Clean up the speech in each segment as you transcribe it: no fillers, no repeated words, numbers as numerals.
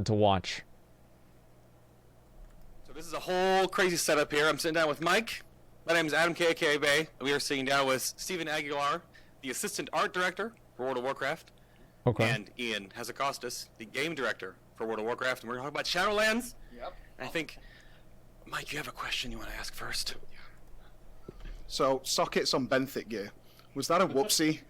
to watch. So this is a whole crazy setup here. I'm sitting down with Mike. My name is Adam K.A.K. Bay. We are sitting down with Stephen Aguilar, the assistant art director for World of Warcraft. Okay. And Ian Hazzikostas, the game director for World of Warcraft. And we're going to talk about Shadowlands. Yep. And I think, Mike, you have a question you want to ask first. So, sockets on Benthic gear. Was that a whoopsie?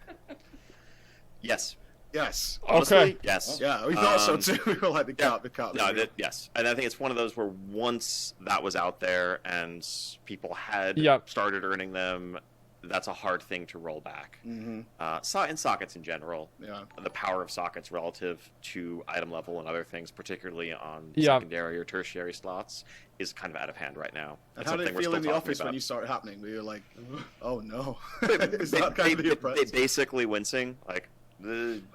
Yes. Yes. Honestly, Okay. yes. Yeah, we thought so too. We were like, the cat. No, yes. And I think it's one of those where once that was out there and people had started earning them, that's a hard thing to roll back. Mm-hmm. And sockets in general. Yeah. The power of sockets relative to item level and other things, particularly on Yeah. secondary or tertiary slots, is kind of out of hand right now. And It's how did something it we're feel still in the talking office when about. you saw it happening? Were you like, oh no? Is that kind of the approach? They basically wincing, like,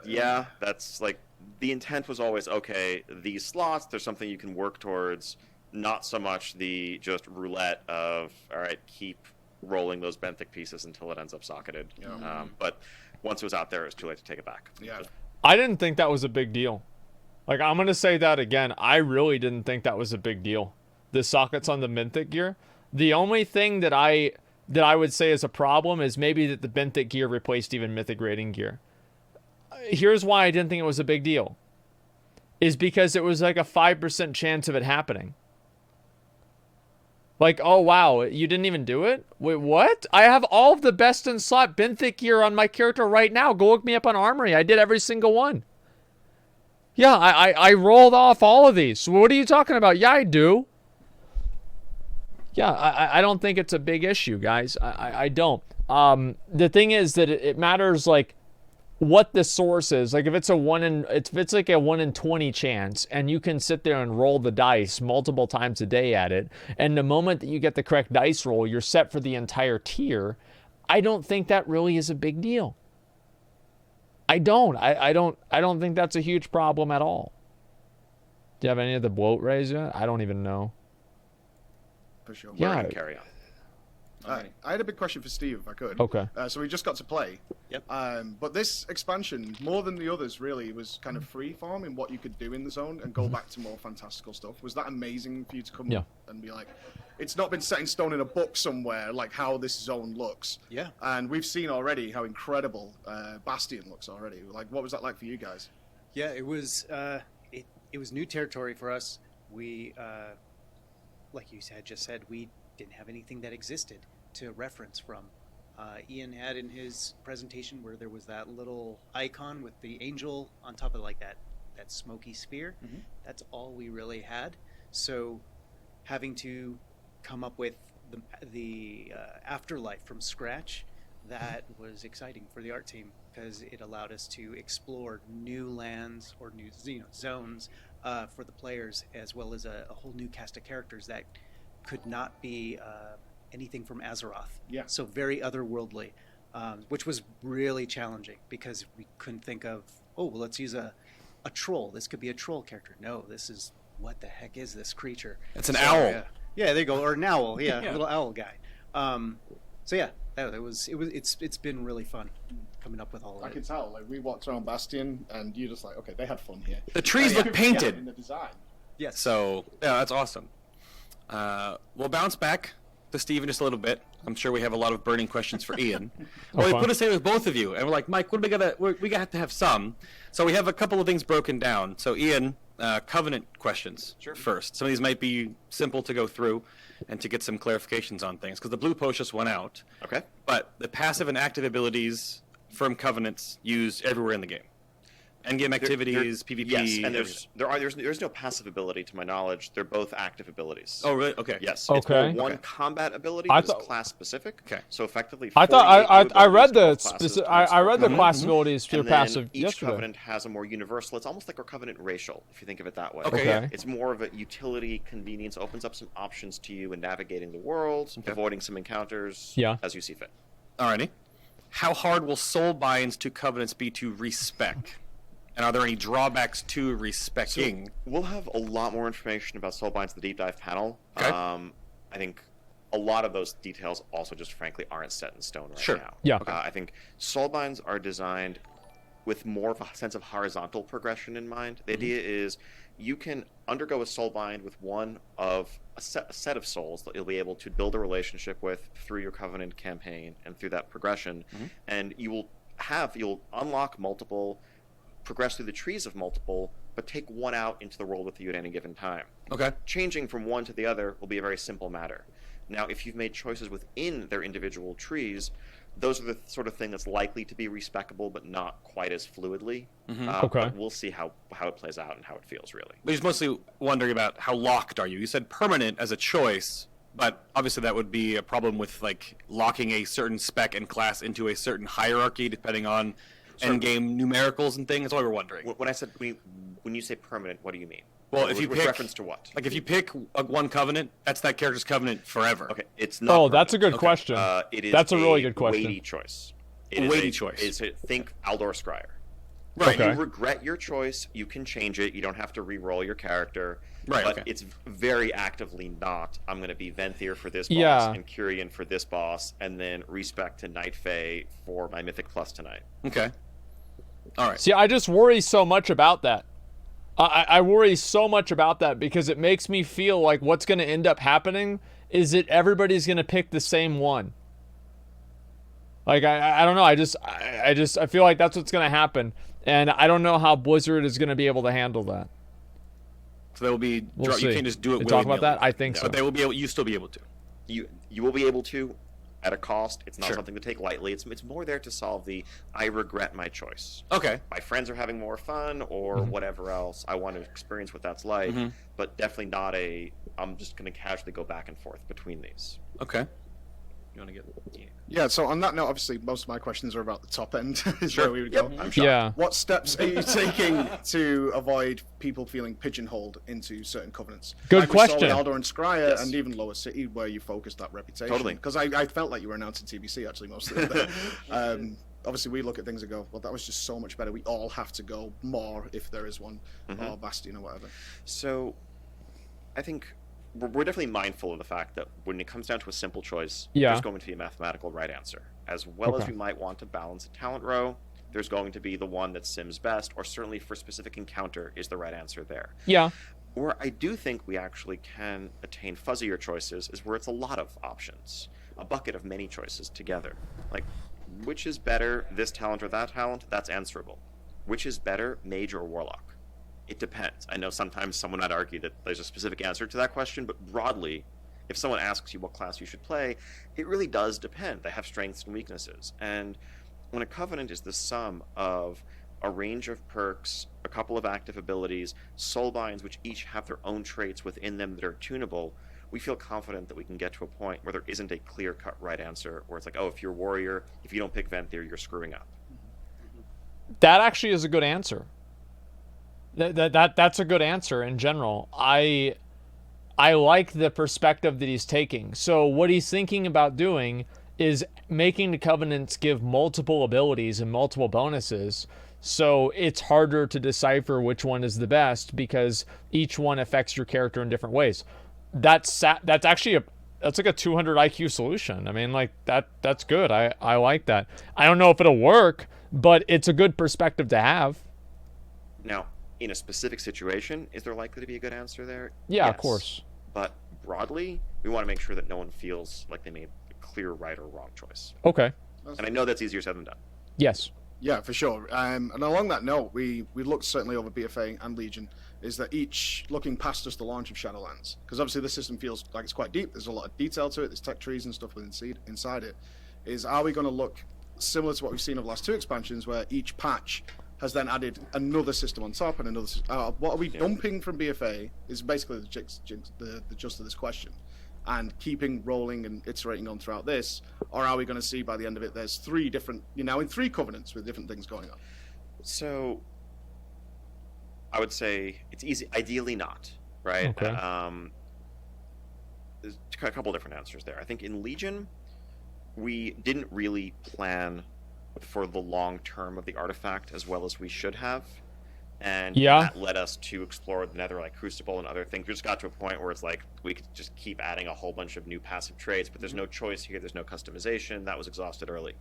yeah, that's like, the intent was always, okay, these slots, there's something you can work towards, not so much the just roulette of, all right, keep rolling those benthic pieces until it ends up socketed. Yeah. But once it was out there, it was too late to take it back. Yeah. I didn't think that was a big deal. Like, I'm going to say that again. I really didn't think that was a big deal. The sockets on the Benthic gear. The only thing that I would say is a problem is maybe that the Benthic gear replaced even Mythic rating gear. Here's why I didn't think it was a big deal. Is because it was like a 5% chance of it happening. Like, oh wow, you didn't even do it? Wait, what? I have all of the best in slot Benthic gear on my character right now. Go look me up on Armory. I did every single one. Yeah, I rolled off all of these. So what are you talking about? Yeah, I do. Yeah, I don't think it's a big issue, guys. I don't. The thing is that it matters, like, what the source is. Like, if it's like a 1 in 20 chance, and you can sit there and roll the dice multiple times a day at it, and the moment that you get the correct dice roll, you're set for the entire tier, I don't think that really is a big deal. I don't think that's a huge problem at all. Do you have any of the bloat rays yet? I don't even know. For sure. Yeah. Carry on. I had a big question for Steve, if I could. Okay. So we just got to play. Yep. But this expansion, more than the others, really, was kind of freeform in what you could do in the zone and go back to more fantastical stuff. Was that amazing for you to come and be like, it's not been set in stone in a book somewhere, like how this zone looks. Yeah. And we've seen already how incredible Bastion looks already. Like, what was that like for you guys? Yeah, it was it was new territory for us. We, like you just said, we didn't have anything that existed to reference from. Ian had in his presentation where there was that little icon with the angel on top of like that smoky sphere. Mm-hmm. That's all we really had. So having to come up with the afterlife from scratch, that was exciting for the art team because it allowed us to explore new lands or new zones for the players, as well as a whole new cast of characters that could not be anything from Azeroth. Yeah. So very otherworldly, which was really challenging because we couldn't think of, oh, well, let's use a troll. This could be a troll character. No, this is, what the heck is this creature? It's an owl. Yeah, there you go. Or an owl. Yeah, a little owl guy. So yeah, it's been really fun coming up with all of it. I can tell. Like, we walked around Bastion, and you're just like, okay, they had fun here. The trees look painted. In the design. Yes. So, yeah, that's awesome. We'll bounce back to Steve in just a little bit. I'm sure we have a lot of burning questions for Ian. Well, we put a say with both of you, and we're like, Mike, what do we got to have some. So we have a couple of things broken down. So Ian, Covenant questions first. Some of these might be simple to go through and to get some clarifications on things, because the blue post just went out. Okay. But the passive and active abilities from Covenants used everywhere in the game. Endgame activities, PvP. Yes, and there's no passive ability to my knowledge. They're both active abilities. Oh, really? Okay. Yes. Okay. It's more one combat ability that's class specific. Okay. So effectively, I thought I read the specific. I read the class abilities for and passive each yesterday. covenant has a more universal. It's almost like a covenant racial, if you think of it that way. Okay. Okay. It's more of a utility, convenience, opens up some options to you in navigating the world, avoiding some encounters as you see fit. Alrighty. How hard will soul binds to Covenants be to respec? And are there any drawbacks to respecking? So we'll have a lot more information about Soulbinds in the deep dive panel. Okay. I think a lot of those details also just frankly aren't set in stone right now. Yeah. I think Soulbinds are designed with more of a sense of horizontal progression in mind. The idea is you can undergo a soul bind with one of a set of souls that you'll be able to build a relationship with through your Covenant campaign and through that progression, and you'll unlock multiple, progress through the trees of multiple, but take one out into the world with you at any given time. Okay. Changing from one to the other will be a very simple matter. Now, if you've made choices within their individual trees, those are the sort of thing that's likely to be respecable, but not quite as fluidly. Okay. But we'll see how it plays out and how it feels, really. But he's mostly wondering about how locked are you. You said permanent as a choice, but obviously that would be a problem with like locking a certain spec and class into a certain hierarchy depending on endgame numericals and things. That's why we're wondering. When I said when you say permanent, what do you mean? Well, if you with pick reference to what? Like if you pick one covenant, that's that character's covenant forever. Okay, it's not. Oh, that's a permanent. good question. It is That's a really good question. Weighty choice. A weighty choice. Think Aldor Scryer. Right. Okay. You regret your choice, you can change it. You don't have to re-roll your character. Right, But okay. it's very actively not, I'm going to be Venthyr for this boss Yeah. and Kyrian for this boss, and then respect to Night Fae for my Mythic Plus tonight. Okay. All right. See, I just worry so much about that. I worry so much about that because it makes me feel like what's going to end up happening is that everybody's going to pick the same one. Like, I don't know. I feel like that's what's going to happen. And I don't know how Blizzard is going to be able to handle that. So they will be. We'll you see. can't just do it. We talk about willy-nilly. that? I think so. But they will be able. You still be able to. You will be able to, at a cost. It's not Sure. something to take lightly. It's more there to solve the I regret my choice. Okay. My friends are having more fun or Mm-hmm. whatever else. I want to experience what that's like, but definitely not I'm just going to casually go back and forth between these. Okay. You want to get? Yeah, so on that note, obviously, most of my questions are about the top end, is where we would go. I'm sure. Yeah. What steps are you taking to avoid people feeling pigeonholed into certain covenants? Good like question. We saw with Aldor and Scryer, Yes. and even Lower City, where you focused that reputation. Totally. Because I felt like you were announcing TBC, actually, most of the time. Obviously, we look at things and go, well, that was just so much better. We all have to go more, if there is one, or Bastion or whatever. So, I think we're definitely mindful of the fact that when it comes down to a simple choice, Yeah. there's going to be a mathematical right answer. As well as Okay. we might want to balance a talent row, there's going to be the one that sims best, or certainly for a specific encounter is the right answer there. Yeah. Where I do think we actually can attain fuzzier choices is where it's a lot of options, a bucket of many choices together. Like, which is better, this talent or that talent? That's answerable. Which is better, mage or warlock? It depends. I know sometimes someone might argue that there's a specific answer to that question, but broadly, if someone asks you what class you should play, it really does depend. They have strengths and weaknesses. And when a covenant is the sum of a range of perks, a couple of active abilities, soul binds which each have their own traits within them that are tunable, we feel confident that we can get to a point where there isn't a clear-cut right answer, where it's like, oh, if you're warrior, if you don't pick Venthyr, you're screwing up. That actually is a good answer. That's a good answer in general. I like the perspective that he's taking. So what he's thinking about doing is making the covenants give multiple abilities and multiple bonuses. So it's harder to decipher which one is the best because each one affects your character in different ways. That's actually that's like a 200 IQ solution. I mean, like that's good. I like that. I don't know if it'll work, but it's a good perspective to have. Now, in a specific situation, is there likely to be a good answer there? Yeah, of Yes. course. But broadly, we want to make sure that no one feels like they made a clear right or wrong choice. Okay. And I know that's easier said than done. Yes. Yeah, for sure. And along that note, we looked certainly over BFA and Legion, is that each looking past just the launch of Shadowlands, because obviously the system feels like it's quite deep. There's a lot of detail to it. There's tech trees and stuff inside it. Is are we going to look similar to what we've seen of the last two expansions, where each patch has then added another system on top and another? What are we dumping from BFA is basically the gist of this question, and keeping rolling and iterating on throughout this, or are we going to see by the end of it there's three different, in three covenants with different things going on? So, I would say it's easy. Ideally, not. Right. Okay. There's a couple different answers there. I think in Legion, we didn't really plan for the long term of the artifact as well as we should have. And Yeah. that led us to explore the Nether, like Crucible and other things. We just got to a point where it's like we could just keep adding a whole bunch of new passive traits, but there's no choice here, there's no customization. That was exhausted early.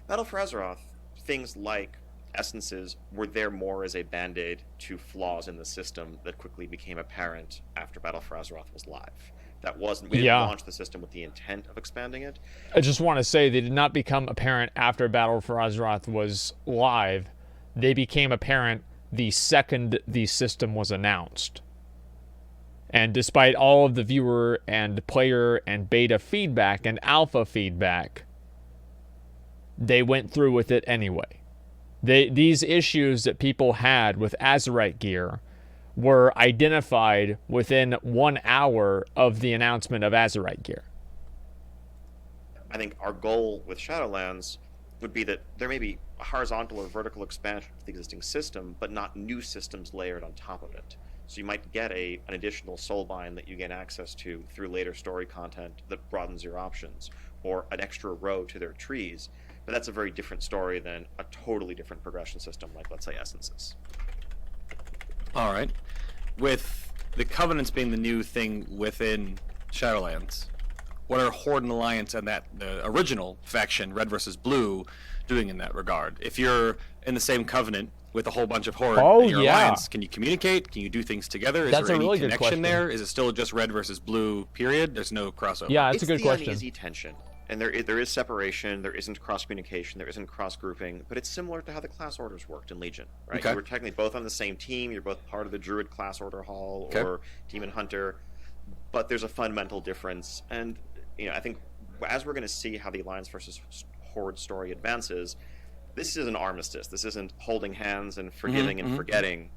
Battle for Azeroth, things like essences were there more as a band-aid to flaws in the system that quickly became apparent after Battle for Azeroth was live. That wasn't, we didn't launch the system with the intent of expanding it. I just want to say they did not become apparent after Battle for Azeroth was live. They became apparent the second the system was announced. And despite all of the viewer and player and beta feedback and alpha feedback, they went through with it anyway. These issues that people had with Azerite gear were identified within 1 hour of the announcement of Azerite gear. I think our goal with Shadowlands would be that there may be a horizontal or vertical expansion of the existing system, but not new systems layered on top of it. So you might get an additional soulbind that you gain access to through later story content that broadens your options, or an extra row to their trees. But that's a very different story than a totally different progression system like, let's say, Essences. All right. With the Covenants being the new thing within Shadowlands, what are Horde and Alliance and the original faction, Red versus Blue, doing in that regard? If you're in the same Covenant with a whole bunch of Horde and your Alliance, can you communicate? Can you do things together? Is That's there a any really good connection question. there? Is it still just Red versus Blue, period? There's no crossover? Yeah, that's a good It's question. the uneasy tension. And there is separation, there isn't cross-communication, there isn't cross-grouping, but it's similar to how the class orders worked in Legion, right? Okay. You were technically both on the same team, you're both part of the Druid class order hall or Demon Hunter, but there's a fundamental difference. And, I think as we're going to see how the Alliance versus Horde story advances, this is an armistice. This isn't holding hands and forgiving and forgetting.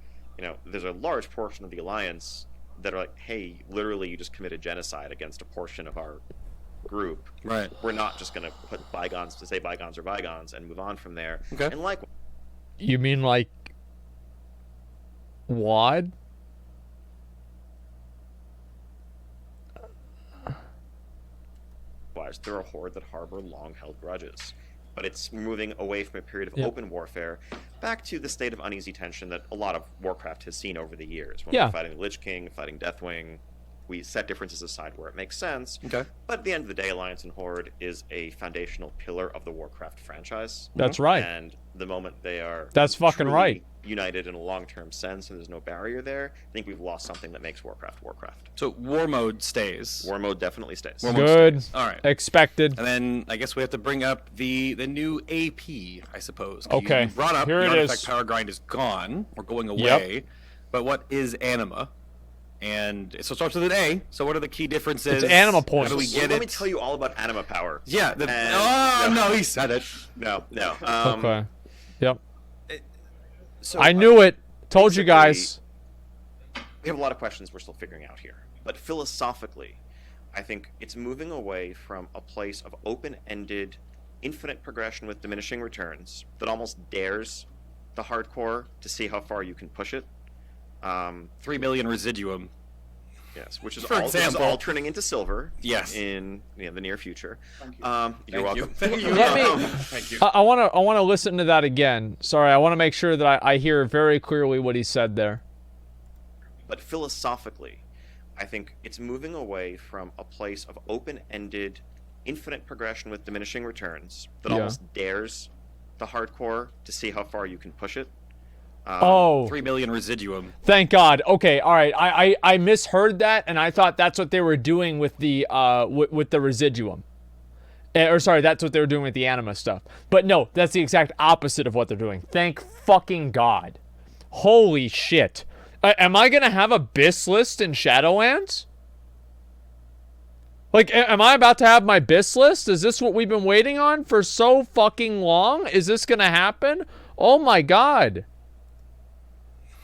There's a large portion of the Alliance that are like, hey, literally you just committed genocide against a portion of our group. Right. We're not just going to put bygones to say bygones are bygones and move on from there. Okay. And likewise, You mean like WAD? they're a horde that harbor long-held grudges. But it's moving away from a period of open warfare back to the state of uneasy tension that a lot of Warcraft has seen over the years. When we're fighting the Lich King, fighting Deathwing, we set differences aside where it makes sense. Okay. But at the end of the day, Alliance and Horde is a foundational pillar of the Warcraft franchise. That's right. And the moment they are That's fucking truly right. united in a long-term sense and there's no barrier there, I think we've lost something that makes Warcraft Warcraft. So War Mode stays. War mode definitely stays. War mode Good. stays. All right. Expected. And then I guess we have to bring up the new AP, I suppose. Okay, You brought up here the it artifact is. power grind is gone or going away. But what is anima? And so it starts with an A. So what are the key differences? It's anima points. How do we get Let it? me tell you all about anima power. Yeah. And- No, he said it. No. Okay. Yep. So I knew it. Told you guys. We have a lot of questions we're still figuring out here. But philosophically, I think it's moving away from a place of open-ended, infinite progression with diminishing returns that almost dares the hardcore to see how far you can push it. 3 million residuum. Yes, which is For all, example. all turning into silver. Yes. In the near future. Thank you. You're welcome. Thank you. Let me- Thank you. I want to listen to that again. Sorry, I want to make sure that I hear very clearly what he said there. But philosophically, I think it's moving away from a place of open-ended, infinite progression with diminishing returns that almost dares the hardcore to see how far you can push it. 3 million residuum. Thank God. Okay, all right. I misheard that, and I thought that's what they were doing with the with the residuum. Or sorry, that's what they were doing with the anima stuff. But no, that's the exact opposite of what they're doing. Thank fucking God. Holy shit. Am I gonna have a BIS list in Shadowlands? Like, am I about to have my BIS list? Is this what we've been waiting on for so fucking long? Is this gonna happen? Oh my God.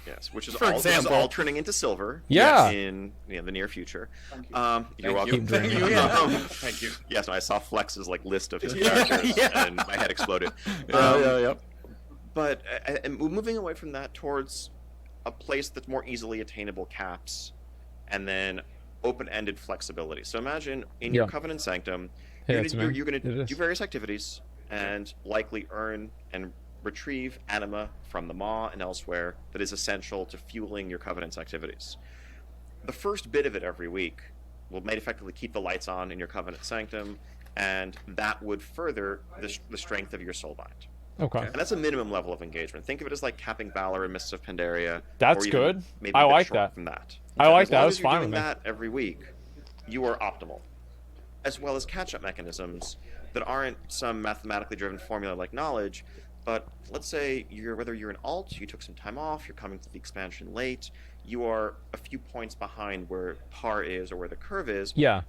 Yes, which is For all, this is example. all turning into silver. Yeah. In the near future. Thank you. You're Thank welcome. you. Thank you. Thank you. Yes, I saw Flex's list of his characters, and my head exploded. Yeah. But moving away from that towards a place that's more easily attainable caps, and then open-ended flexibility. So imagine in your Covenant Sanctum, Hey, you're going It to is. do various activities and likely earn and retrieve anima from the Maw and elsewhere that is essential to fueling your Covenant's activities. The first bit of it every week will effectively keep the lights on in your Covenant Sanctum, and that would further the strength of your Soulbind. Okay. And that's a minimum level of engagement. Think of it as like capping Valor and Mists of Pandaria. That's or even good. Maybe I a bit like short that. From that. I like As that. long I as was you're fine doing with me. that every week, you are optimal. As well as catch-up mechanisms that aren't some mathematically driven formula like knowledge, but let's say whether you're an alt, you took some time off, you're coming to the expansion late, you are a few points behind where par is or where the curve is. Yeah.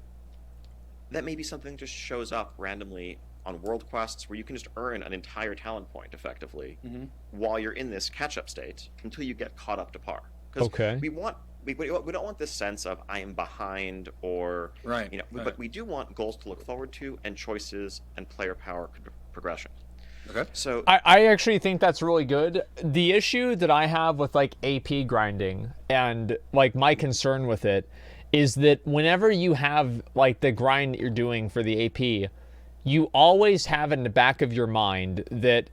That may be something that just shows up randomly on world quests where you can just earn an entire talent point effectively while you're in this catch-up state until you get caught up to par. Because we don't want this sense of I am behind or but we do want goals to look forward to and choices and player power progression. Okay. So I actually think that's really good. The issue that I have with like AP grinding and like my concern with it is that whenever you have like the grind that you're doing for the AP, you always have in the back of your mind that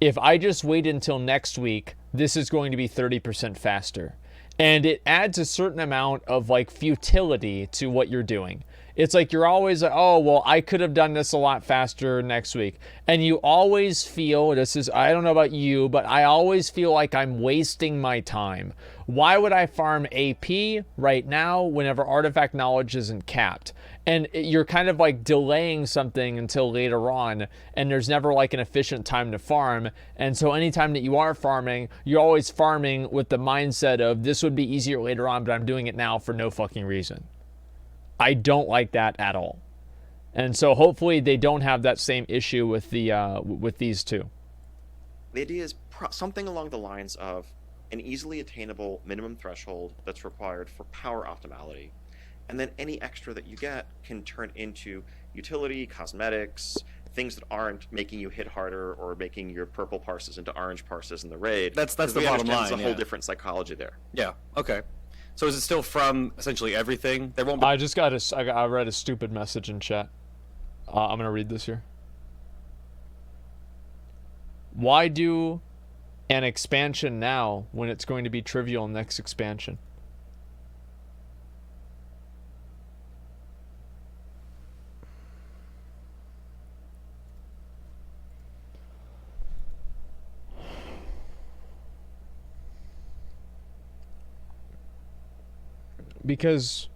if I just wait until next week, this is going to be 30% faster. And it adds a certain amount of like futility to what you're doing. It's like you're always like, oh, well, I could have done this a lot faster next week. And you always feel, I don't know about you, but I always feel like I'm wasting my time. Why would I farm AP right now whenever artifact knowledge isn't capped? And you're kind of like delaying something until later on, and there's never like an efficient time to farm. And so anytime that you are farming, you're always farming with the mindset of this would be easier later on, but I'm doing it now for no fucking reason. I don't like that at all. And so hopefully they don't have that same issue with these two. The idea is something along the lines of an easily attainable minimum threshold that's required for power optimality. And then any extra that you get can turn into utility, cosmetics, things that aren't making you hit harder or making your purple parses into orange parses in the raid. That's the bottom line. There's a whole different psychology there. Yeah. Okay. So is it still from essentially everything? There won't be. I read a stupid message in chat. I'm gonna read this here. Why do an expansion now when it's going to be trivial next expansion? Because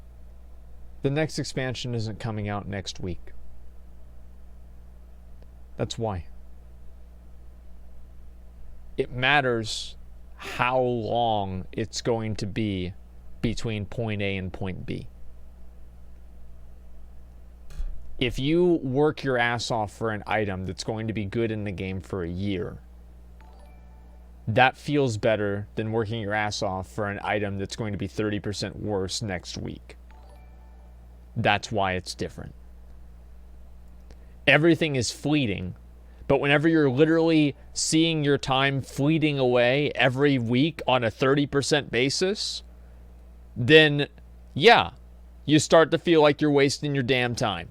the next expansion isn't coming out next week. That's why. It matters how long it's going to be between point A and point B. If you work your ass off for an item that's going to be good in the game for a year, that feels better than working your ass off for an item that's going to be 30% worse next week. That's why it's different. Everything is fleeting, but whenever you're literally seeing your time fleeting away every week on a 30% basis, then yeah, you start to feel like you're wasting your damn time.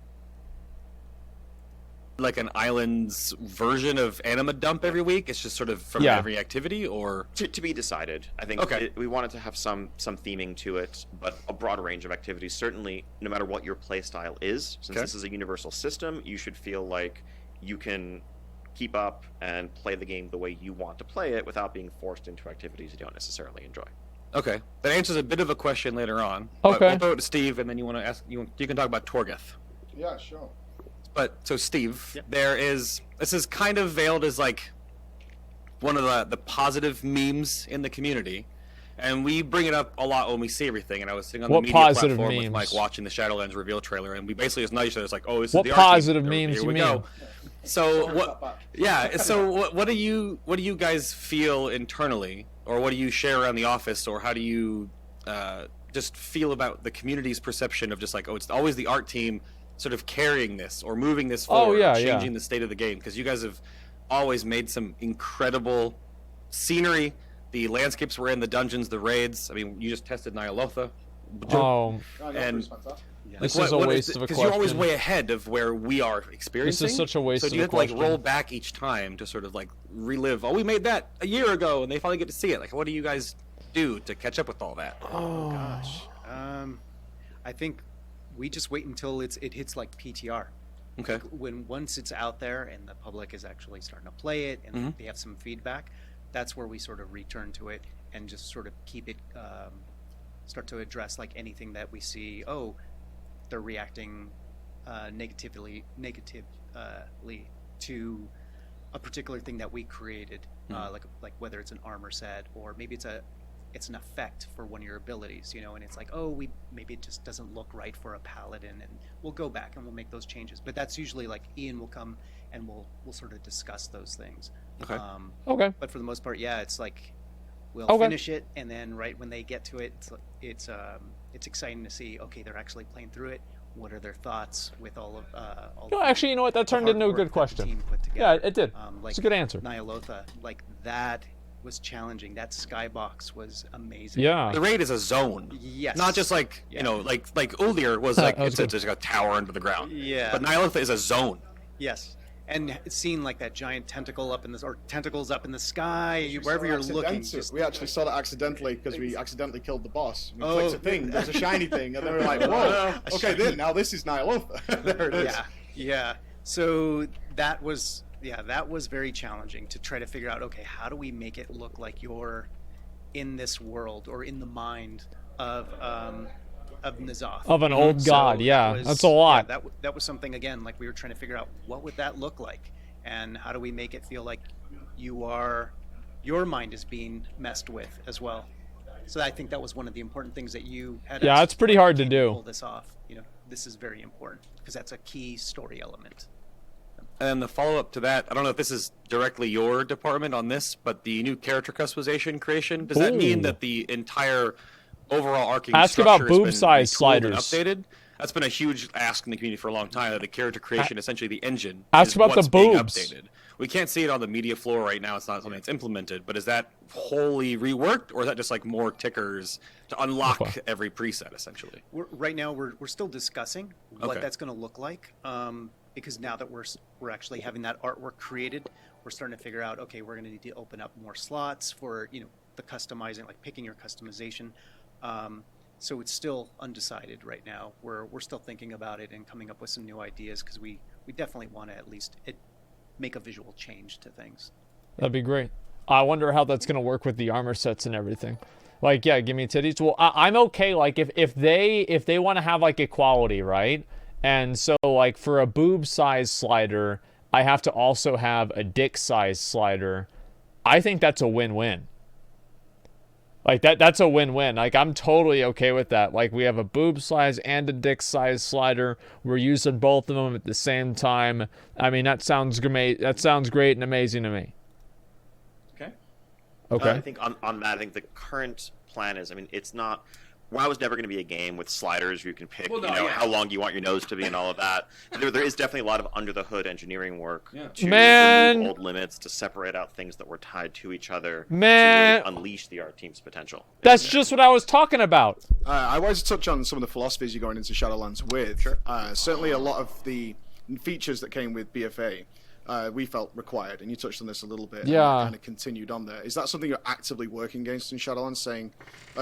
Like an island's version of Anima Dump every week? It's just sort of from every activity, or to be decided. I think we wanted to have some theming to it, but a broad range of activities. Certainly, no matter what your play style is, since this is a universal system, you should feel like you can keep up and play the game the way you want to play it without being forced into activities you don't necessarily enjoy. Okay, that answers a bit of a question later on. Okay, but we'll throw it to Steve, and then you want to ask. You can talk about Torgeth. Yeah, sure. But so Steve, this is kind of veiled as like one of the positive memes in the community, and we bring it up a lot when we see everything. And I was sitting on the media platform with Mike watching the Shadowlands reveal trailer, and we basically just nudge each other. It's like, oh, this is the positive memes. Here we mean? Go. So what? Yeah. So what do you guys feel internally, or what do you share around the office, or how do you just feel about the community's perception of just like, oh, it's always the art team sort of carrying this or moving this forward, changing the state of the game, because you guys have always made some incredible scenery. The landscapes we're in, the dungeons, the raids. I mean, you just tested Nyalotha. And this is a waste of a question. Because you're always way ahead of where we are experiencing. This is such a waste of a question. So do you have to like roll back each time to sort of like relive? Oh, we made that a year ago, and they finally get to see it. Like, what do you guys do to catch up with all that? Oh gosh, I think we just wait until it hits like PTR. Okay. When once it's out there and the public is actually starting to play it and they have some feedback, that's where we sort of return to it and just sort of keep it, start to address like anything that we see. Oh, they're reacting negatively to a particular thing that we created, like whether it's an armor set or maybe it's an effect for one of your abilities, you know, and it's like, oh, maybe it just doesn't look right for a paladin, and we'll go back and we'll make those changes. But that's usually like Ian will come and we'll sort of discuss those things. Okay. Okay. But for the most part, yeah, it's like we'll Okay. finish it, and then right when they get to it, it's exciting to see. Okay, they're actually playing through it. What are their thoughts with all of No, actually, you know what? That turned into a good question. Yeah, it did. Like It's a good answer. Nyalotha, like that was challenging. That skybox was amazing. Yeah. The raid is a zone. Yes. Not just like, Yeah. you know, like Uldir was like, that was it's just a tower under the ground. Yeah. But Nyalotha is a zone. Yes. And seeing like that giant tentacle up in the, or tentacles up in the sky, wherever you're looking. Just, We actually saw that accidentally because we accidentally killed the boss. We Oh. clicked a thing, there's a shiny thing, and then we're like, whoa, okay, then now this is Nyalotha. There it is. yeah. Yeah. So that was very challenging to try to figure out, okay, how do we make it look like you're in this world or in the mind of N'Zoth. Of an old So god, yeah. that was- That's a lot. Yeah, that was something, again, like we were trying to figure out what would that look like, and how do we make it feel like your mind is being messed with as well. So I think that was one of the important things that you had. Yeah, it's pretty hard to do. Pull this off. You know, this is very important because that's a key story element. And the follow-up to that, I don't know if this is directly your department on this, but the new character customization creation, does that mean Ooh. that the entire overall arcing Ask structure about has boob been size retooled and sliders. updated? That's been a huge ask in the community for a long time, that the character creation, essentially the engine, Ask is about the what's being boobs. updated. We can't see it on the media floor right now. It's not something that's implemented, but is that wholly reworked, or is that just like more tickers to unlock Okay. every preset, essentially? Right now, we're still discussing what Okay. that's going to look like, because now that we're actually having that artwork created, we're starting to figure out, okay, we're going to need to open up more slots for, you know, the customizing, like picking your customization. So it's still undecided right now. We're still thinking about it and coming up with some new ideas, because we definitely want to at least make a visual change to things. That'd be great. I wonder how that's gonna work with the armor sets and everything. Like, yeah, give me titties. Well, I'm okay. Like, if they want to have like equality, right? And so like for a boob size slider, I have to also have a dick size slider. I think that's a win-win. Like that's a win-win. Like I'm totally okay with that. Like we have a boob size and a dick size slider. We're using both of them at the same time. I mean, that sounds great. That sounds great and amazing to me. Okay. Okay. I think on that, I think the current plan is, I mean, it's not. WoW is never going to be a game with sliders where you can pick, how long you want your nose to be and all of that. There is definitely a lot of under-the-hood engineering work to remove old limits, to separate out things that were tied to each other, to really unleash the art team's potential. That's just what I was talking about. I wanted to touch on some of the philosophies you're going into Shadowlands with. Sure. Certainly a lot of the features that came with BFA we felt required, and you touched on this a little bit. Yeah. And kind of continued on there. Is that something you're actively working against in Shadowlands, saying...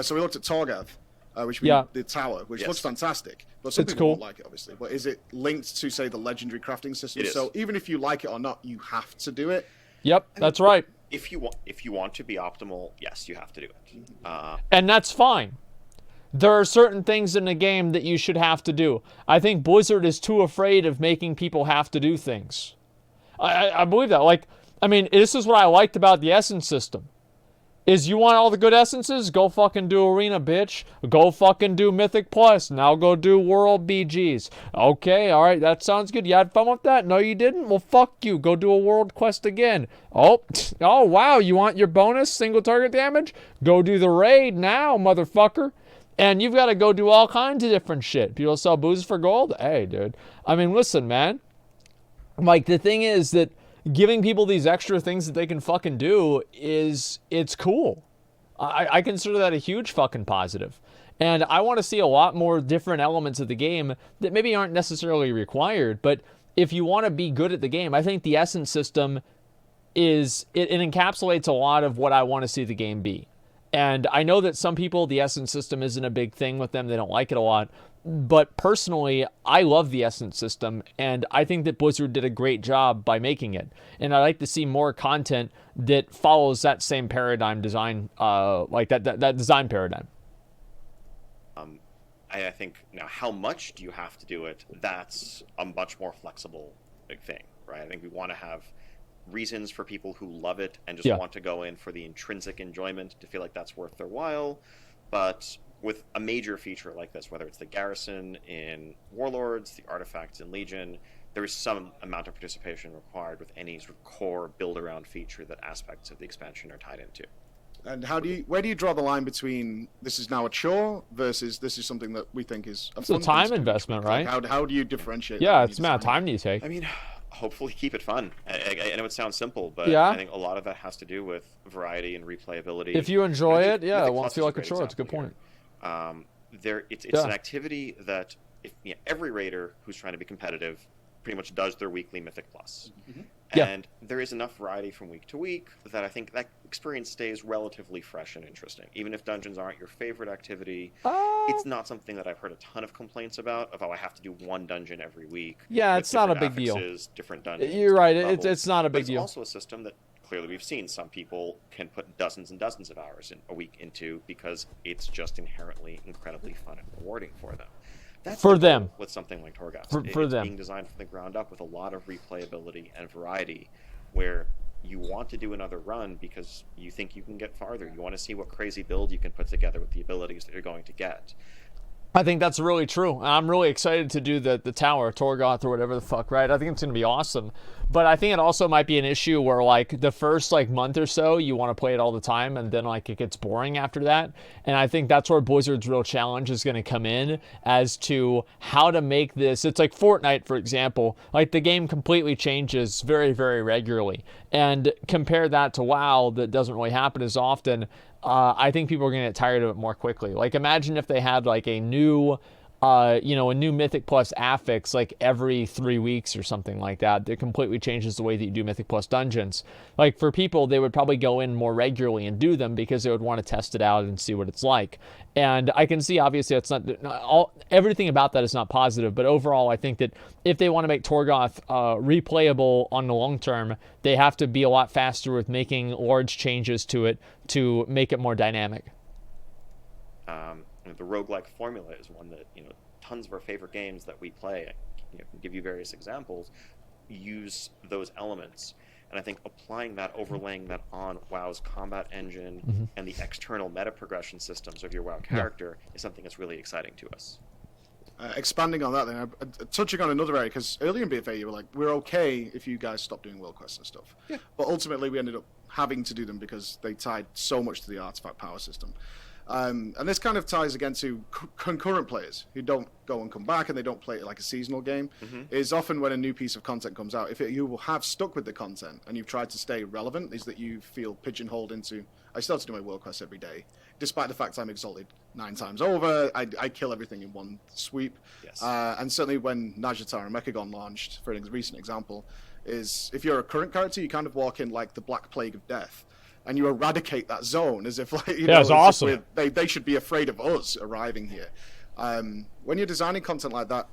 so we looked at Torgath, the tower, which looks fantastic, but some It's people cool. won't like it, obviously. But is it linked to, say, the legendary crafting system? It is. So even if you like it or not, you have to do it. Yep, that's right. If you want to be optimal, yes, you have to do it. And that's fine. There are certain things in the game that you should have to do. I think Blizzard is too afraid of making people have to do things. I believe that. Like, I mean, this is what I liked about the Essence system. Is you want all the good essences? Go fucking do Arena, bitch. Go fucking do Mythic Plus. Now go do World BGs. Okay, alright, that sounds good. You had fun with that? No, you didn't? Well, fuck you. Go do a World Quest again. Oh, wow, you want your bonus single target damage? Go do the raid now, motherfucker. And you've got to go do all kinds of different shit. People sell booze for gold? Hey, dude. I mean, listen, man. Like, the thing is that giving people these extra things that they can fucking do it's cool. I consider that a huge fucking positive. And I want to see a lot more different elements of the game that maybe aren't necessarily required, but if you want to be good at the game, I think the Essence system it encapsulates a lot of what I want to see the game be. And I know that some people, the Essence system isn't a big thing with them. They don't like it a lot. But personally, I love the Essence system, and I think that Blizzard did a great job by making it. And I like to see more content that follows that same paradigm design, like that design paradigm. I think now, how much do you have to do it? That's a much more flexible thing, right? I think we want to have reasons for people who love it and just want to go in for the intrinsic enjoyment to feel like that's worth their while. But with a major feature like this, whether it's the garrison in Warlords, the artifacts in Legion, there is some amount of participation required with any sort of core build-around feature that aspects of the expansion are tied into. And where do you draw the line between this is now a chore versus this is something that we think is it's a time investment, right? Like how do you differentiate? Yeah, it's the amount of time you take. I mean, hopefully keep it fun. I know it sounds simple, but yeah. I think a lot of that has to do with variety and replayability. If you enjoy it, it won't feel like a chore. It's a good point. It's an activity that every raider who's trying to be competitive pretty much does their weekly Mythic Plus. Mm-hmm. And there is enough variety from week to week that I think that experience stays relatively fresh and interesting. Even if dungeons aren't your favorite activity, it's not something that I've heard a ton of complaints about, of how I have to do one dungeon every week. Yeah, it's not a big deal. Different dungeons. You're right, it's not a big deal. It's also a system that clearly we've seen some people can put dozens and dozens of hours in a week into because it's just inherently incredibly fun and rewarding for them. That's for them with something like Torghast. For it's them being designed from the ground up with a lot of replayability and variety, where you want to do another run because you think you can get farther. You want to see what crazy build you can put together with the abilities that you're going to get. I think that's really true. I'm really excited to do the tower, Torgoth, or whatever the fuck, right? I think it's going to be awesome. But I think it also might be an issue where, like, the first, like, month or so, you want to play it all the time, and then, like, it gets boring after that. And I think that's where Blizzard's real challenge is going to come in as to how to make this. It's like Fortnite, for example. Like, the game completely changes very, very regularly. And compare that to WoW, that doesn't really happen as often. I think people are going to get tired of it more quickly. Like, imagine if they had, like, a new Mythic Plus affix, like, every 3 weeks or something like that. That completely changes the way that you do Mythic Plus dungeons. Like, for people, they would probably go in more regularly and do them because they would want to test it out and see what it's like. And I can see, obviously, it's not everything about that is not positive, but overall, I think that if they want to make Torgoth replayable on the long term, they have to be a lot faster with making large changes to it to make it more dynamic. The roguelike formula is one that tons of our favorite games that we play, I can give you various examples, use those elements. And I think applying that, overlaying that on WoW's combat engine and the external meta progression systems of your WoW character is something that's really exciting to us. Expanding on that, then, touching on another area, because earlier in BFA you were like, we're okay if you guys stop doing world quests and stuff. Yeah. But ultimately we ended up having to do them because they tied so much to the artifact power system. And this kind of ties again to concurrent players who don't go and come back and they don't play it like a seasonal game. Is often when a new piece of content comes out, if you have stuck with the content and you've tried to stay relevant, is that you feel pigeonholed into, I still have to do my world quests every day. Despite the fact I'm exalted 9 times over, I kill everything in one sweep. Yes. And certainly when Najjatar and Mechagon launched, for a recent example, is if you're a current character, you kind of walk in like the Black Plague of Death. And you eradicate that zone as if, like, it's awesome. They should be afraid of us arriving here. When you're designing content like that,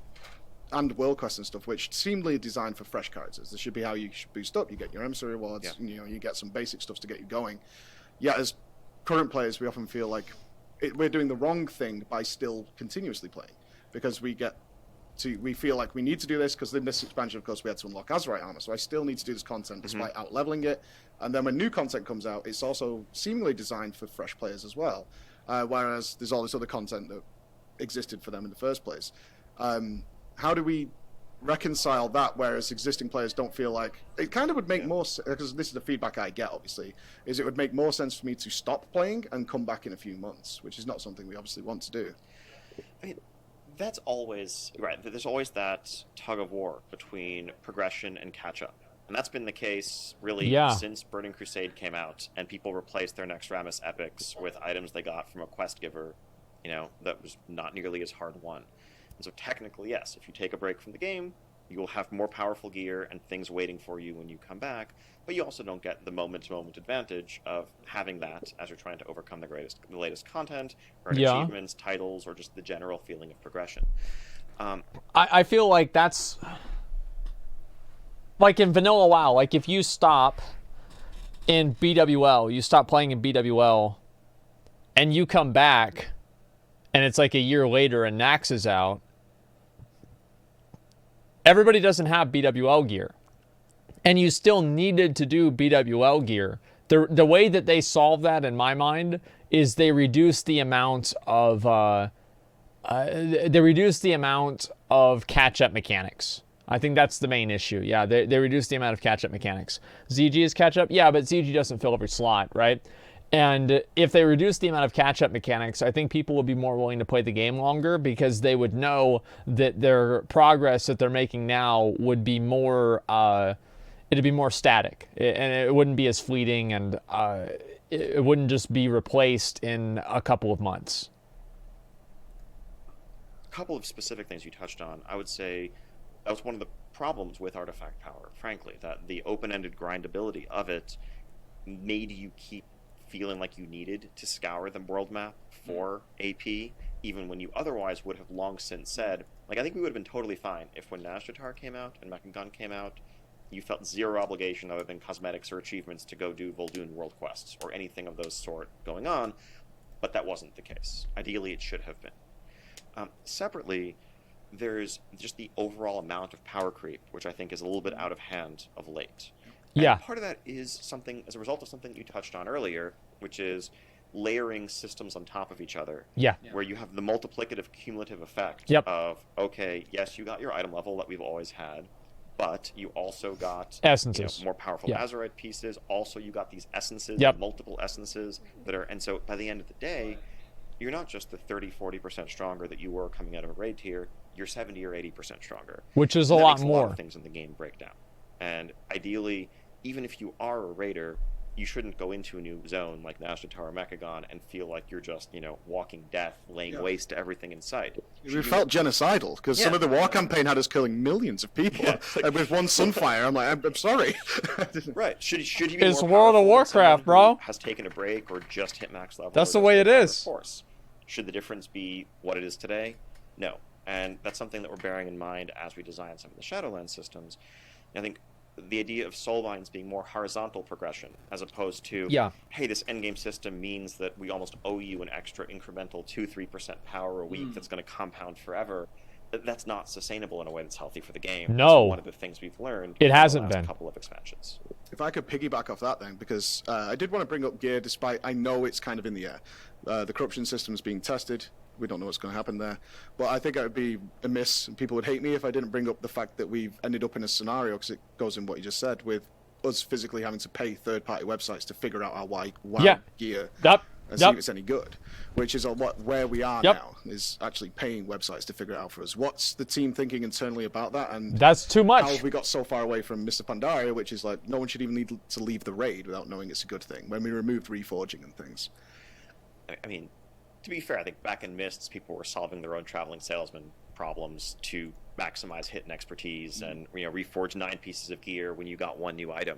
and world quests and stuff, which seemingly designed for fresh characters, this should be how you should boost up. You get your emissary rewards, you get some basic stuff to get you going. Yet as current players, we often feel like we're doing the wrong thing by still continuously playing, because we feel like we need to do this because in this expansion, of course, we had to unlock Azerite armor, so I still need to do this content despite out-leveling it. And then when new content comes out, it's also seemingly designed for fresh players as well, whereas there's all this other content that existed for them in the first place. How do we reconcile that, whereas existing players don't feel like... It kind of would make more sense, because this is the feedback I get, obviously, is it would make more sense for me to stop playing and come back in a few months, which is not something we obviously want to do. I mean, that's always... Right, there's always that tug of war between progression and catch-up. And that's been the case, really, since Burning Crusade came out, and people replaced their next Rammus epics with items they got from a quest giver, that was not nearly as hard won. And so technically, yes, if you take a break from the game, You'll have more powerful gear and things waiting for you when you come back, but you also don't get the moment-to-moment advantage of having that as you're trying to overcome the latest content, or achievements, titles, or just the general feeling of progression. I feel like that's like in vanilla WoW. Like if you stop in BWL, you stop playing in BWL, and you come back, and it's like a year later and Nax is out, everybody doesn't have BWL gear. And you still needed to do BWL gear. The way that they solve that, in my mind, is they reduce the amount of catch-up mechanics. I think that's the main issue. Yeah, they reduce the amount of catch-up mechanics. ZG is catch-up? Yeah, but ZG doesn't fill every slot, right? And if they reduce the amount of catch-up mechanics, I think people would be more willing to play the game longer because they would know that their progress that they're making now would be more, it'd be more static, and it wouldn't be as fleeting, and it wouldn't just be replaced in a couple of months. A couple of specific things you touched on. I would say that was one of the problems with Artifact Power, frankly, that the open-ended grindability of it made you keep feeling like you needed to scour the world map for AP, even when you otherwise would have long since said, like, I think we would have been totally fine if when Nazjatar came out and Mech and Gun came out, you felt zero obligation other than cosmetics or achievements to go do Vol'dun world quests or anything of those sort going on, but that wasn't the case. Ideally, it should have been. Separately, there's just the overall amount of power creep, which I think is a little bit out of hand of late. Yeah. And part of that is something, as a result of something you touched on earlier, which is layering systems on top of each other. Yeah. Where you have the multiplicative cumulative effect of, okay, yes, you got your item level that we've always had, but you also got essences, more powerful Azerite pieces. Also, you got these essences, multiple essences that are, and so by the end of the day, you're not just the 30-40% stronger that you were coming out of a raid tier, you're 70 or 80% stronger. Which is a lot makes more. A lot of things in the game break down. And ideally, even if you are a raider, you shouldn't go into a new zone like Nazjatar or Mechagon and feel like you're just, walking death, laying waste to everything in sight. We felt genocidal, because some of the war campaign had us killing millions of people. With one Sunfire, I'm like, I'm sorry. Right. Should you be it's more World of Warcraft, bro. Has taken a break or just hit max level? That's the way it is. Of course. Should the difference be what it is today? No. And that's something that we're bearing in mind as we design some of the Shadowlands systems. I think the idea of soulbinds being more horizontal progression as opposed to, hey, this endgame system means that we almost owe you an extra incremental 2-3% power a week that's going to compound forever. That's not sustainable in a way that's healthy for the game. No. That's one of the things we've learned it hasn't in the last been. couple of expansions. If I could piggyback off that then, because I did want to bring up gear, despite I know it's kind of in the air. The corruption system's being tested. We don't know what's going to happen there. But I think it would be amiss, and people would hate me if I didn't bring up the fact that we've ended up in a scenario, because it goes in what you just said, with us physically having to pay third-party websites to figure out our WoW gear and see if it's any good, which is a lot where we are now, is actually paying websites to figure it out for us. What's the team thinking internally about that? And that's too much. How have we got so far away from Mr. Pandaria, which is like, no one should even need to leave the raid without knowing it's a good thing, when we removed reforging and things? I mean, to be fair, I think back in Mists, people were solving their own traveling salesman problems to maximize hit and expertise and, reforge 9 pieces of gear when you got 1 new item.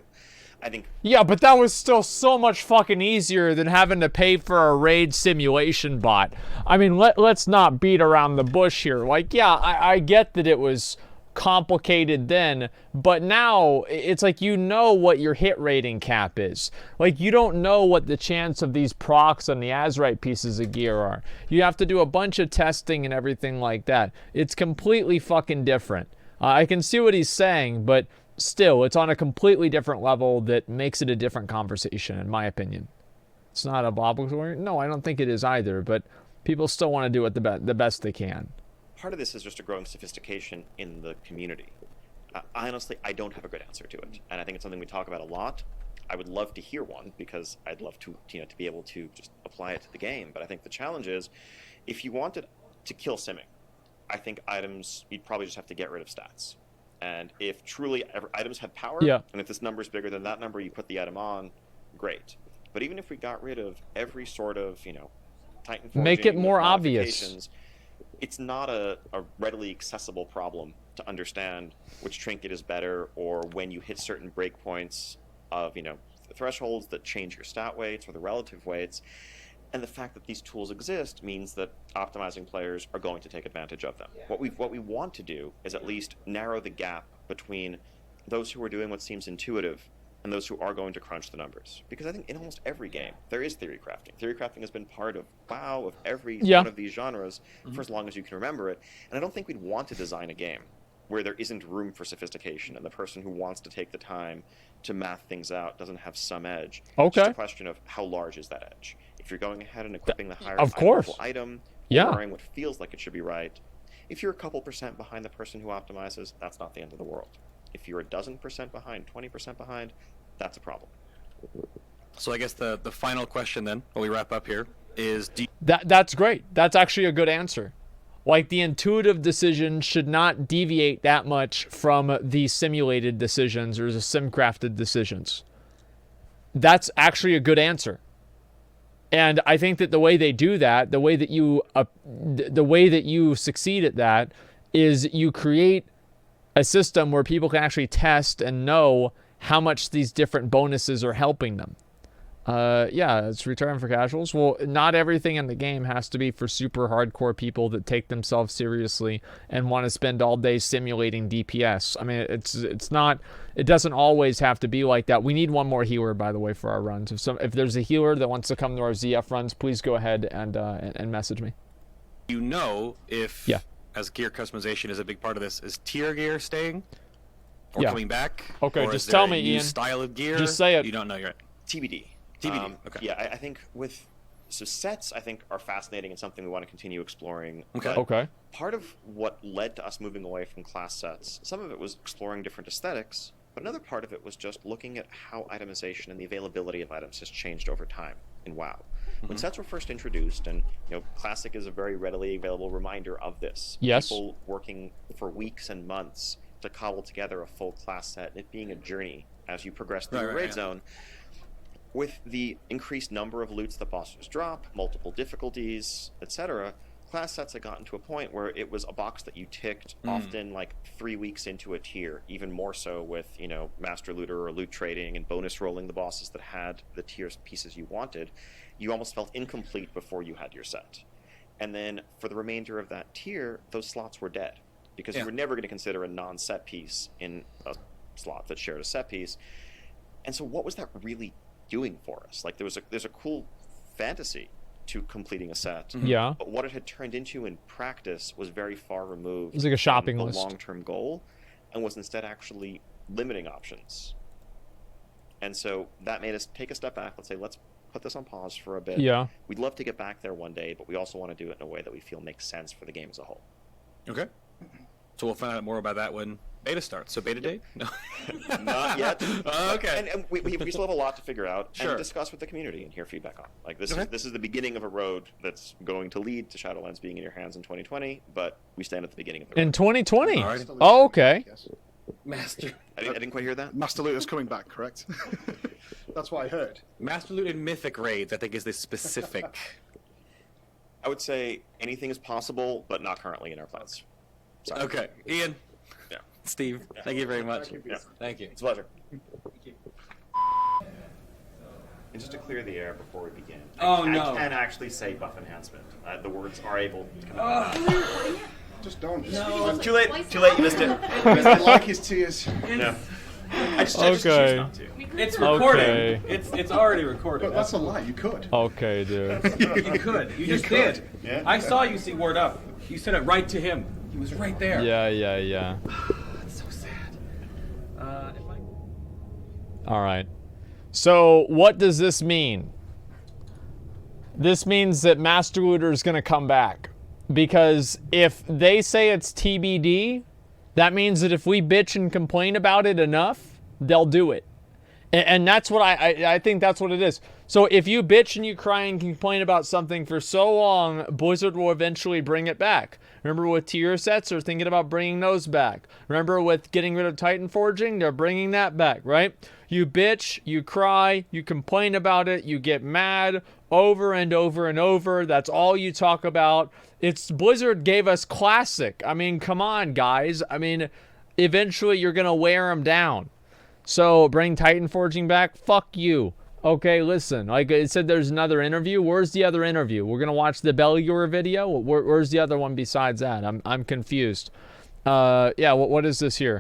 I think... Yeah, but that was still so much fucking easier than having to pay for a raid simulation bot. I mean, let's not beat around the bush here. Like, yeah, I get that it was complicated then, but now it's like what your hit rating cap is. Like, you don't know what the chance of these procs on the Azerite pieces of gear are. You have to do a bunch of testing and everything like that. It's completely fucking different. I can see what he's saying, but still, it's on a completely different level that makes it a different conversation, in my opinion. It's not obligatory. No, I don't think it is either, but people still want to do it the best they can. Part of this is just a growing sophistication in the community. Honestly, I don't have a good answer to it, and I think it's something we talk about a lot. I would love to hear one, because I'd love to, to be able to just apply it to the game. But I think the challenge is, if you wanted to kill simming, I think items, you'd probably just have to get rid of stats. And if truly items had power, and if this number is bigger than that number, you put the item on, great. But even if we got rid of every sort of, Titan forging, make it more obvious. It's not a readily accessible problem to understand which trinket is better, or when you hit certain breakpoints of, thresholds that change your stat weights or the relative weights. And the fact that these tools exist means that optimizing players are going to take advantage of them. What we want to do is at least narrow the gap between those who are doing what seems intuitive and those who are going to crunch the numbers. Because I think in almost every game, there is theory crafting. Theory crafting has been part of WoW, of every one of these genres, for as long as you can remember it. And I don't think we'd want to design a game where there isn't room for sophistication, and the person who wants to take the time to math things out doesn't have some edge. It's just a question of how large is that edge. If you're going ahead and equipping the higher level item, wearing what feels like it should be right, if you're a couple % behind the person who optimizes, that's not the end of the world. If you're a dozen % behind, 20% behind, that's a problem. So I guess the final question then, while we wrap up here, is that's great. That's actually a good answer. Like, the intuitive decision should not deviate that much from the simulated decisions or the sim-crafted decisions. That's actually a good answer. And I think that the way they do that, the way that you succeed at that, is you create a system where people can actually test and know how much these different bonuses are helping them. It's return for casuals. Well, not everything in the game has to be for super hardcore people that take themselves seriously and want to spend all day simulating DPS. I mean, it doesn't always have to be like that. We need one more healer, by the way, for our runs. If there's a healer that wants to come to our ZF runs, please go ahead and message me. If as gear customization is a big part of this, is tier gear staying or coming back? Okay, or just tell me, Ian. Style of gear? Just say it. You don't know yet. TBD. Okay. Yeah, I think sets, I think, are fascinating and something we want to continue exploring. Okay. Part of what led to us moving away from class sets, some of it was exploring different aesthetics, but another part of it was just looking at how itemization and the availability of items has changed over time in WoW. When sets were first introduced, and Classic is a very readily available reminder of this. Yes. People working for weeks and months to cobble together a full class set, and it being a journey as you progress through the raid zone. With the increased number of loots that bosses drop, multiple difficulties, etc., class sets had gotten to a point where it was a box that you ticked often like 3 weeks into a tier, even more so with, Master Looter or loot trading and bonus rolling the bosses that had the tier pieces you wanted. You almost felt incomplete before you had your set. And then for the remainder of that tier, those slots were dead because you were never going to consider a non-set piece in a slot that shared a set piece. And so what was that really doing for us? Like, there's a cool fantasy to completing a set, but what it had turned into in practice was very far removed. It was like a shopping from list. The long-term goal, and was instead actually limiting options. And so that made us take a step back. Let's say, let's put this on pause for a bit. We'd love to get back there one day, but we also want to do it in a way that we feel makes sense for the game as a whole. Okay. So we'll find out more about that when beta starts. So beta date? No. Not yet. Okay. And we still have a lot to figure out and discuss with the community and hear feedback on. Like, this is the beginning of a road that's going to lead to Shadowlands being in your hands in 2020, but we stand at the beginning of the road. In 2020? All right. Oh, okay. Yes. Master. I didn't quite hear that. Master Looter's coming back, correct? That's what I heard. Master Loot and Mythic raids, I think, is the specific. I would say anything is possible, but not currently in our plans. Sorry. Okay. Ian. Yeah. Steve, thank you very much. Thank you. It's a pleasure. And just to clear the air before we begin, I can actually say buff enhancement. The words are able to come out. Just don't. No. Too late, you missed it. I like his tears. No. I just choose not to. It's recording. It's already recorded. But that's a lie. You could. Okay, dude. You could. You just did. Yeah. I saw you see word up. You said it right to him. He was right there. Yeah. That's so sad. All right. So what does this mean? This means that Master Looter is going to come back. Because if they say it's TBD, that means that if we bitch and complain about it enough, they'll do it. And that's what I think that's what it is. So if you bitch and you cry and complain about something for so long, Blizzard will eventually bring it back. Remember with tier sets, they're thinking about bringing those back. Remember with getting rid of Titan Forging, they're bringing that back, right? You bitch, you cry, you complain about it, you get mad over and over and over. That's all you talk about. It's Blizzard gave us Classic. I mean, come on, guys. I mean, eventually you're going to wear them down. So, bring Titan Forging back? Fuck you. Okay, listen. Like it said, there's another interview. Where's the other interview? We're going to watch the Bellior video? Where's the other one besides that? I'm confused. Yeah, what is this here?